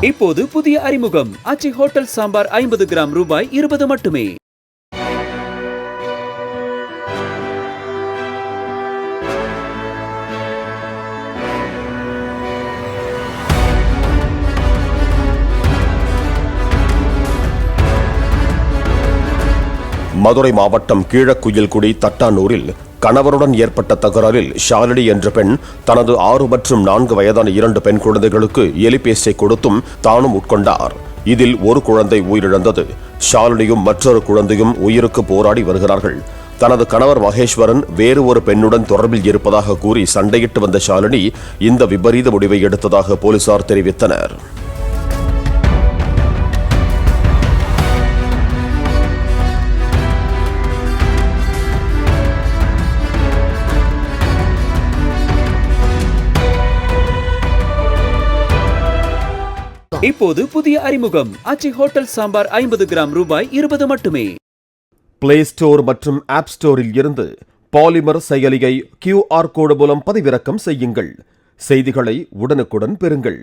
இப்போது புதிய அறிமுகம் ஆச்சி ஹோட்டல் சாம்பார் 50 கிராம் ரூபாய் 20 மட்டுமே. மதுரை மாவட்டம் கீழக்குயில்குடி தட்டானூரில் கணவருடன் ஏற்பட்ட தகராறில் ஷாலினி என்ற பெண் தனது 6 மற்றும் 4 வயதான 2 பெண் குழந்தைகளுக்கு எலிபேஸ்டை கொடுத்தும் தானும் உட்கொண்டார். இதில் ஒரு குழந்தை உயிரிழந்தது. ஷாலினியும் மற்றொரு குழந்தையும் உயிருக்கு போராடி வருகிறார்கள். தனது கணவர் மகேஸ்வரன் வேறு ஒரு பெண்ணுடன் தொடர்பில் இருப்பதாக கூறி சண்டையிட்டு வந்த ஷாலினி இந்த விபரீத முடிவை எடுத்ததாக போலீசார் தெரிவித்தனர். இப்போது புதிய அறிமுகம் ஆச்சி ஹோட்டல் சாம்பார் 50 கிராம் ரூபாய் 20 மட்டுமே. பிளே ஸ்டோர் மற்றும் ஆப் ஸ்டோரில் இருந்து பாலிமர் செயலியை QR கோடு மூலம் பதிவிறக்கம் செய்யுங்கள். செய்திகளை உடனுக்குடன் பெறுங்கள்.